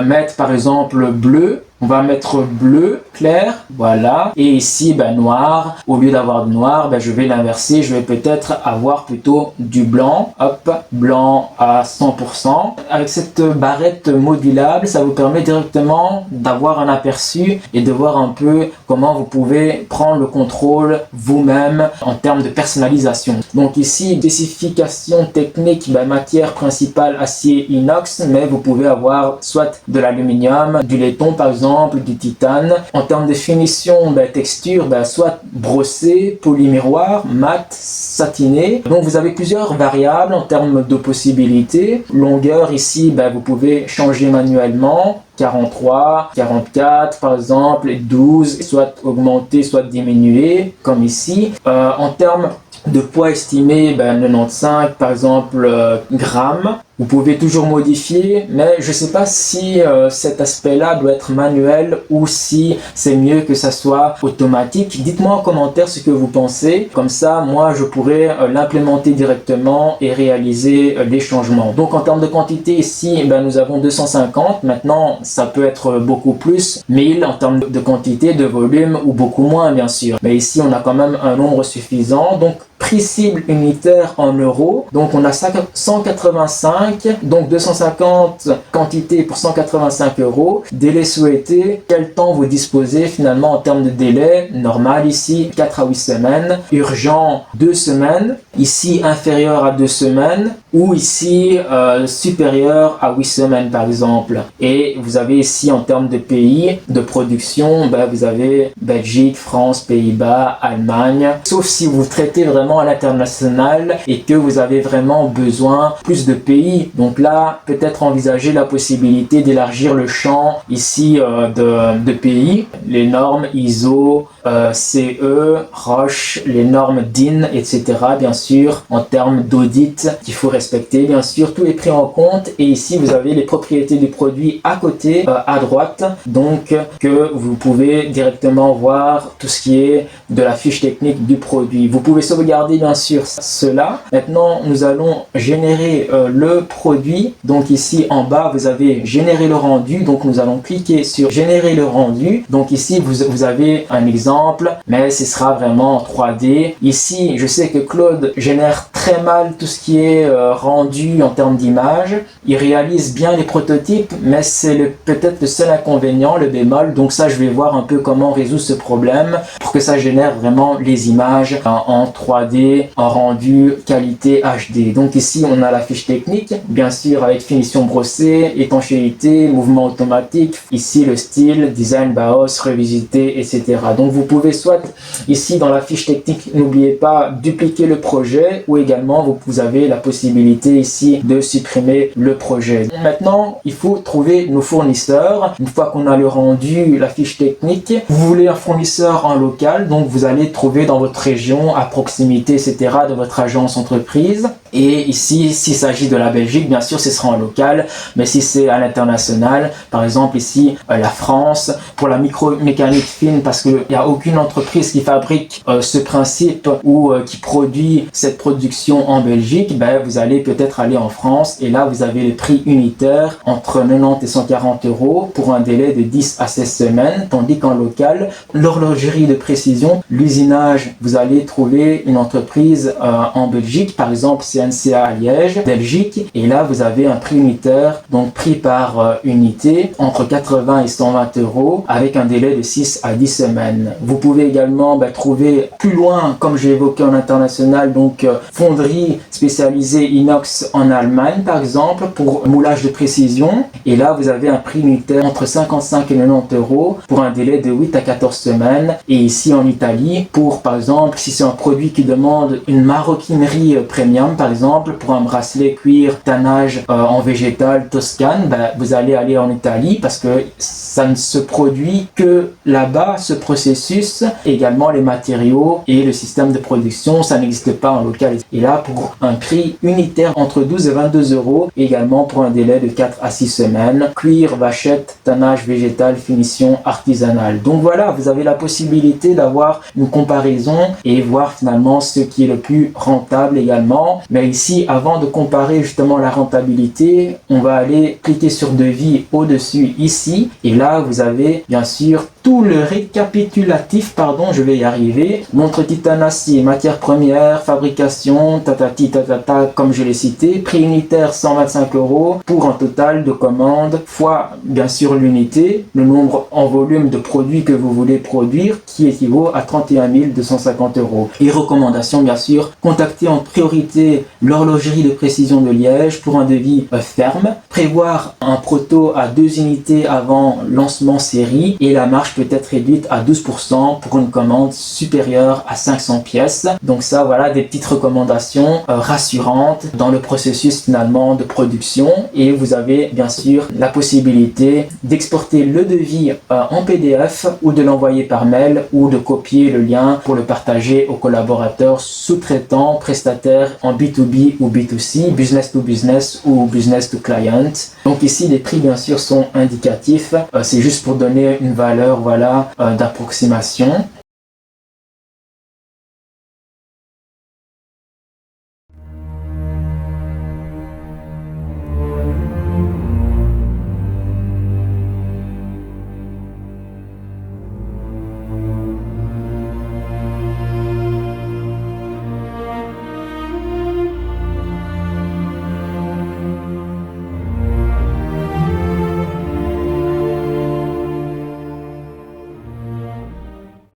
mettre par exemple bleu. On va mettre bleu clair, voilà, et ici noir. Au lieu d'avoir du noir, je vais l'inverser, je vais peut-être avoir plutôt du blanc, hop, blanc à 100%. Avec cette barrette modulable, ça vous permet directement d'avoir un aperçu et de voir un peu comment vous pouvez prendre le contrôle vous-même en termes de personnalisation. Donc ici, spécification technique, matière principale acier inox, mais vous pouvez avoir soit de l'aluminium, du laiton par exemple, du titane. En termes de finition, texture, soit brossé, polymiroir, mat, satiné. Donc vous avez plusieurs variables en termes de possibilités. Longueur ici, vous pouvez changer manuellement. 43, 44 par exemple, 12, soit augmenter, soit diminuer, comme ici. En termes de poids estimé 95 par exemple grammes. Vous pouvez toujours modifier, mais je ne sais pas si cet aspect-là doit être manuel ou si c'est mieux que ça soit automatique. Dites-moi en commentaire ce que vous pensez. Comme ça, moi, je pourrais l'implémenter directement et réaliser les changements. Donc, en termes de quantité, ici, nous avons 250. Maintenant, ça peut être beaucoup plus, 1000 en termes de quantité, de volume ou beaucoup moins, bien sûr. Mais ici, on a quand même un nombre suffisant. Donc, prix cible unitaire en euros, donc on a 185, donc 250 quantités pour 185 euros. Délai souhaité, quel temps vous disposez finalement en termes de délai? Normal ici 4 à 8 semaines, urgent 2 semaines, ici inférieur à 2 semaines, ou ici supérieur à 8 semaines par exemple. Et vous avez ici en termes de pays de production, vous avez Belgique, France, Pays-Bas, Allemagne, sauf si vous traitez vraiment à l'international et que vous avez vraiment besoin plus de pays. Donc là, peut-être envisager la possibilité d'élargir le champ ici de pays, les normes ISO, CE, Roche, les normes DIN, etc. Bien sûr, en termes d'audit qu'il faut respecter, bien sûr, tout est pris en compte. Et ici, vous avez les propriétés du produit à côté, à droite, donc que vous pouvez directement voir tout ce qui est de la fiche technique du produit. Vous pouvez sauvegarder bien sûr cela. Maintenant, nous allons générer le produit. Donc ici en bas, vous avez générer le rendu. Donc nous allons cliquer sur générer le rendu. Donc ici, vous avez un exemple, mais ce sera vraiment en 3D. Ici, je sais que Claude génère très mal tout ce qui est rendu en termes d'image. Il réalise bien les prototypes, mais c'est peut-être le seul inconvénient, le bémol. Donc ça, je vais voir un peu comment résoudre ce problème pour que ça génère vraiment les images en 3D, en rendu qualité HD. Donc ici, on a la fiche technique, bien sûr avec finition brossée, étanchéité, mouvement automatique. Ici, le style, design BAOS, revisité, etc. Donc vous pouvez soit ici dans la fiche technique, n'oubliez pas dupliquer le projet, ou également vous avez la possibilité ici de supprimer le projet. Maintenant, il faut trouver nos fournisseurs. Une fois qu'on a le rendu, la fiche technique, vous voulez un fournisseur en local, donc vous allez trouver dans votre région, à proximité, etc. de votre agence entreprise. Et ici, s'il s'agit de la Belgique, bien sûr, ce sera en local, mais si c'est à l'international, par exemple ici, la France, pour la micromécanique fine, parce qu'il n'y a aucune entreprise qui fabrique ce principe ou qui produit cette production en Belgique, vous allez peut-être aller en France, et là, vous avez les prix unitaires entre 90 et 140 euros pour un délai de 10 à 16 semaines, tandis qu'en local, l'horlogerie de précision, l'usinage, vous allez trouver une entreprise en Belgique, par exemple, CNCA à Liège, Belgique, et là vous avez un prix unitaire, donc prix par unité, entre 80 et 120 euros, avec un délai de 6 à 10 semaines. Vous pouvez également trouver plus loin, comme j'ai évoqué en international, donc fonderie spécialisée inox en Allemagne par exemple, pour moulage de précision, et là vous avez un prix unitaire entre 55 et 90 euros pour un délai de 8 à 14 semaines, et ici en Italie, pour par exemple, si c'est un produit qui demande une maroquinerie premium, par exemple, pour un bracelet cuir tannage en végétal Toscane, vous allez aller en Italie parce que ça ne se produit que là-bas, ce processus, également les matériaux et le système de production, ça n'existe pas en local. Et là, pour un prix unitaire entre 12 et 22 euros, également pour un délai de 4 à 6 semaines, cuir, vachette, tannage végétal, finition artisanale. Donc voilà, vous avez la possibilité d'avoir une comparaison et voir finalement ce qui est le plus rentable également. Mais ici, avant de comparer justement la rentabilité, on va aller cliquer sur devis au-dessus ici, et là vous avez bien sûr tout le récapitulatif, je vais y arriver, montre titane acier, matière première, fabrication, tatati tatata, comme je l'ai cité, prix unitaire 125 euros pour un total de commandes fois bien sûr l'unité, le nombre en volume de produits que vous voulez produire qui équivaut à 31 250 euros. Et recommandations bien sûr, contacter en priorité l'horlogerie de précision de Liège pour un devis ferme, prévoir un proto à 2 unités avant lancement série et la marge peut être réduite à 12% pour une commande supérieure à 500 pièces. Donc ça, voilà des petites recommandations rassurantes dans le processus finalement de production, et vous avez bien sûr la possibilité d'exporter le devis en PDF ou de l'envoyer par mail ou de copier le lien pour le partager aux collaborateurs, sous-traitants, prestataires en B2B ou B2C, business to business ou business to client. Donc ici les prix bien sûr sont indicatifs, c'est juste pour donner une valeur voilà d'approximation.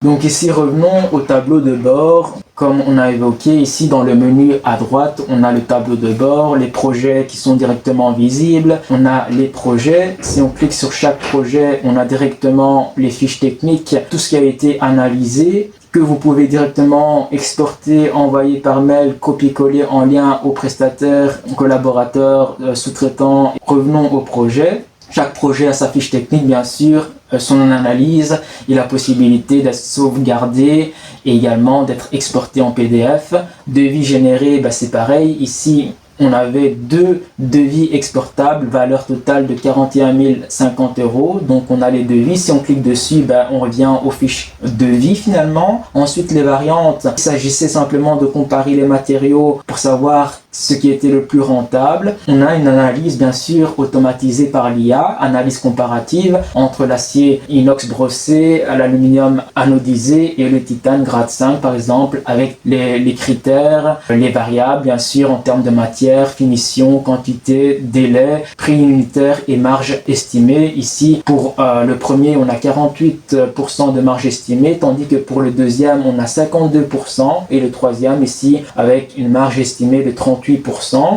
Donc ici revenons au tableau de bord. Comme on a évoqué ici dans le menu à droite, on a le tableau de bord, les projets qui sont directement visibles, on a les projets. Si on clique sur chaque projet, on a directement les fiches techniques, tout ce qui a été analysé, que vous pouvez directement exporter, envoyer par mail, copier-coller en lien aux prestataires, collaborateurs, sous-traitants. Revenons au projet. Chaque projet a sa fiche technique bien sûr, son analyse et la possibilité d'être sauvegardé et également d'être exporté en PDF. Devis généré, c'est pareil. Ici, on avait 2 devis exportables, valeur totale de 41 050 €. Donc on a les devis, si on clique dessus, on revient aux fiches devis finalement. Ensuite les variantes, il s'agissait simplement de comparer les matériaux pour savoir ce qui était le plus rentable. On a une analyse bien sûr automatisée par l'IA, analyse comparative entre l'acier inox brossé, l'aluminium anodisé et le titane grade 5 par exemple, avec les critères, les variables bien sûr en termes de matière, finition, quantité, délai, prix unitaire et marge estimée. Ici pour le premier on a 48% de marge estimée, tandis que pour le deuxième on a 52% et le troisième ici avec une marge estimée de 38%,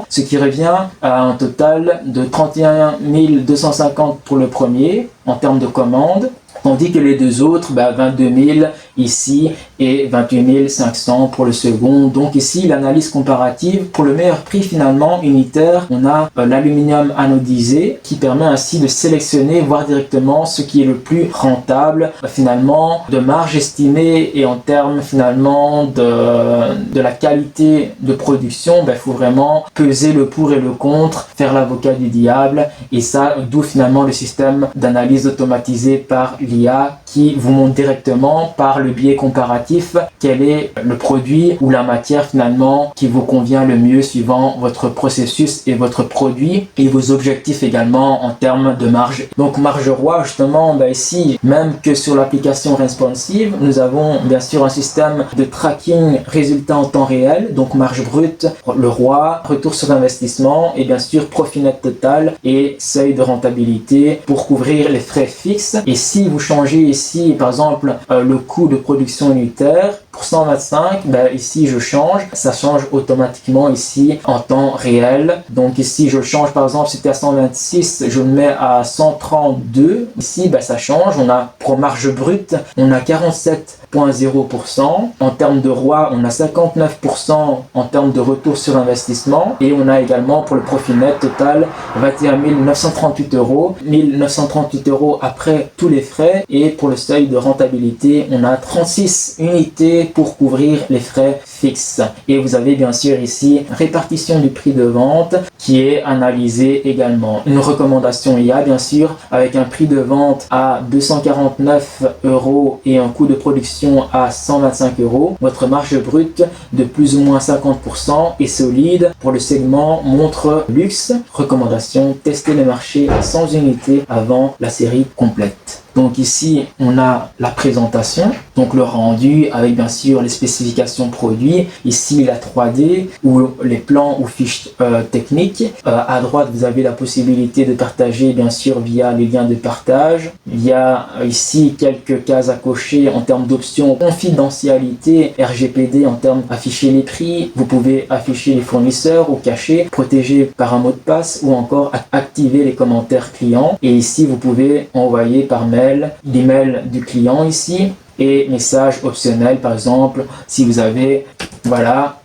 ce qui revient à un total de 31 250 pour le premier en termes de commandes, tandis que les deux autres, 22 000 ici et 28 500 pour le second. Donc ici, l'analyse comparative, pour le meilleur prix finalement unitaire, on a l'aluminium anodisé qui permet ainsi de sélectionner, voir directement ce qui est le plus rentable finalement, de marge estimée et en termes finalement de la qualité de production. Il faut vraiment peser le pour et le contre, faire l'avocat du diable, et ça, d'où finalement le système d'analyse automatisée par l'IA qui vous montre directement par le biais comparatif quel est le produit ou la matière finalement qui vous convient le mieux suivant votre processus et votre produit et vos objectifs également en termes de marge. Donc marge roi justement, ici même que sur l'application responsive, nous avons bien sûr un système de tracking résultat en temps réel, donc marge brute, le roi, retour sur investissement et bien sûr profit net total et seuil de rentabilité pour couvrir les frais fixes. Et si vous changez ici par exemple le coût de production unitaire pour 125, ici je change, ça change automatiquement ici en temps réel. Donc ici je change, par exemple c'était à 126, je le mets à 132, ici ça change. On a pour marge brute, on a 47,0%, en termes de roi on a 59% en termes de retour sur investissement, et on a également pour le profit net total 21 938 €, 1938 € après tous les frais, et pour le seuil de rentabilité on a 36 unités pour couvrir les frais fixes. Et vous avez bien sûr ici répartition du prix de vente qui est analysé également. Une recommandation IA bien sûr, avec un prix de vente à 249 € et un coût de production à 125 €. Votre marge brute de plus ou moins 50% est solide pour le segment montre luxe. Recommandation, tester le marché à 100 unités avant la série complète. Donc ici, on a la présentation, donc le rendu avec bien sûr les spécifications produits, produit. Ici la 3D ou les plans ou fiches techniques. À droite vous avez la possibilité de partager bien sûr via les liens de partage. Il y a ici quelques cases à cocher en termes d'options confidentialité, RGPD en termes afficher les prix. Vous pouvez afficher les fournisseurs ou cacher, protéger par un mot de passe ou encore activer les commentaires clients. Et ici vous pouvez envoyer par mail l'email du client ici et message optionnel, par exemple si vous avez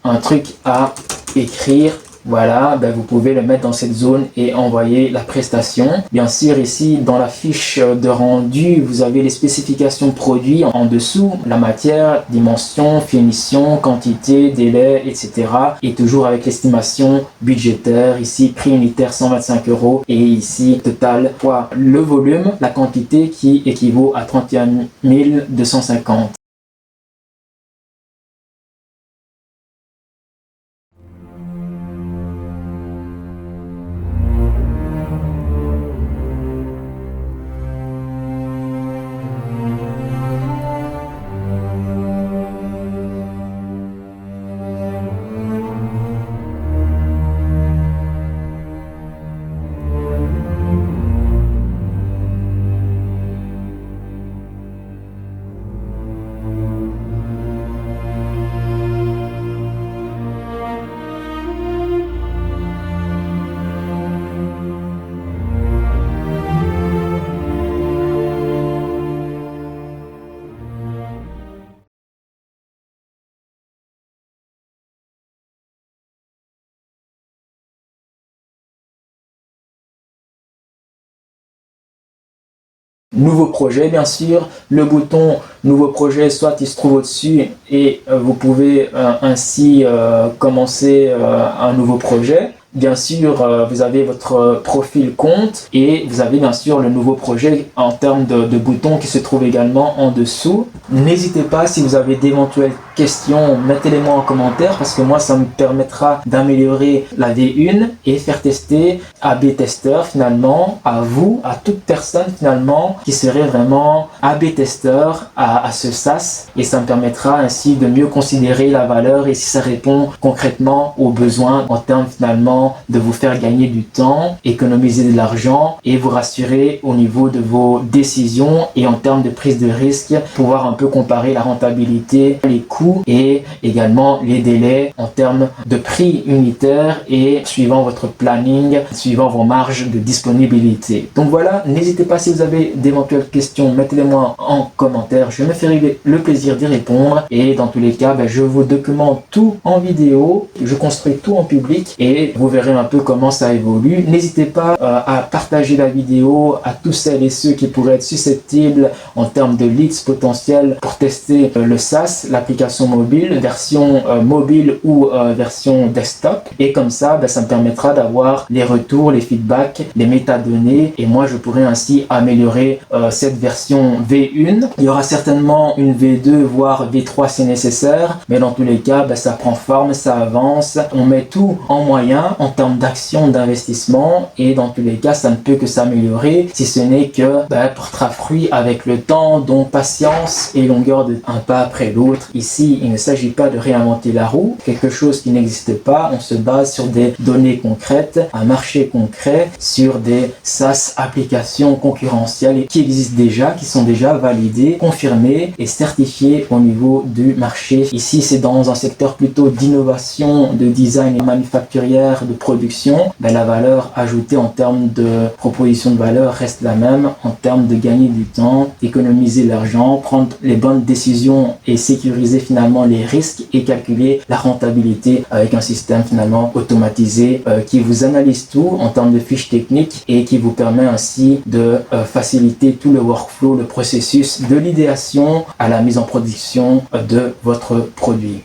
un truc à écrire, vous pouvez le mettre dans cette zone et envoyer la prestation. Bien sûr, ici dans la fiche de rendu, vous avez les spécifications produits en dessous, la matière, dimension, finition, quantité, délai, etc. Et toujours avec l'estimation budgétaire, ici prix unitaire 125 € et ici total fois le volume, la quantité qui équivaut à 31 250. Nouveau projet, bien sûr, le bouton nouveau projet, soit il se trouve au-dessus et vous pouvez ainsi commencer un nouveau projet. Bien sûr, vous avez votre profil compte et vous avez bien sûr le nouveau projet en termes de boutons qui se trouve également en dessous. N'hésitez pas, si vous avez d'éventuelles questions, mettez-les-moi en commentaire parce que moi ça me permettra d'améliorer la V1 et faire tester AB testeur finalement à vous, à toute personne finalement qui serait vraiment AB testeur à ce SaaS, et ça me permettra ainsi de mieux considérer la valeur et si ça répond concrètement aux besoins en termes finalement de vous faire gagner du temps, économiser de l'argent et vous rassurer au niveau de vos décisions et en termes de prise de risque, pouvoir un peu comparer la rentabilité, les coûts et également les délais en termes de prix unitaire et suivant votre planning, suivant vos marges de disponibilité. Donc voilà, n'hésitez pas si vous avez d'éventuelles questions, mettez-les-moi en commentaire, je me ferai le plaisir d'y répondre et dans tous les cas, je vous documente tout en vidéo, je construis tout en public et vous verrez un peu comment ça évolue. N'hésitez pas à partager la vidéo à tous celles et ceux qui pourraient être susceptibles en termes de leads potentiels pour tester le SaaS, l'application mobile, version mobile ou version desktop. Et comme ça, ça me permettra d'avoir les retours, les feedbacks, les métadonnées et moi je pourrais ainsi améliorer cette version V1. Il y aura certainement une V2 voire V3 si nécessaire, mais dans tous les cas, ça prend forme, ça avance, on met tout en moyen en termes d'action, d'investissement et dans tous les cas, ça ne peut que s'améliorer si ce n'est que portera fruit avec le temps, donc patience et longueur de un pas après l'autre. Ici, il ne s'agit pas de réinventer la roue, quelque chose qui n'existe pas, on se base sur des données concrètes, un marché concret, sur des SaaS applications concurrentielles qui existent déjà, qui sont déjà validées, confirmées et certifiées au niveau du marché. Ici, c'est dans un secteur plutôt d'innovation, de design et manufacturière, de production. La valeur ajoutée en termes de proposition de valeur reste la même, en termes de gagner du temps, économiser l'argent, prendre les bonnes décisions et sécuriser finalement les risques et calculer la rentabilité avec un système finalement automatisé qui vous analyse tout en termes de fiches techniques et qui vous permet ainsi de faciliter tout le workflow, le processus de l'idéation à la mise en production de votre produit.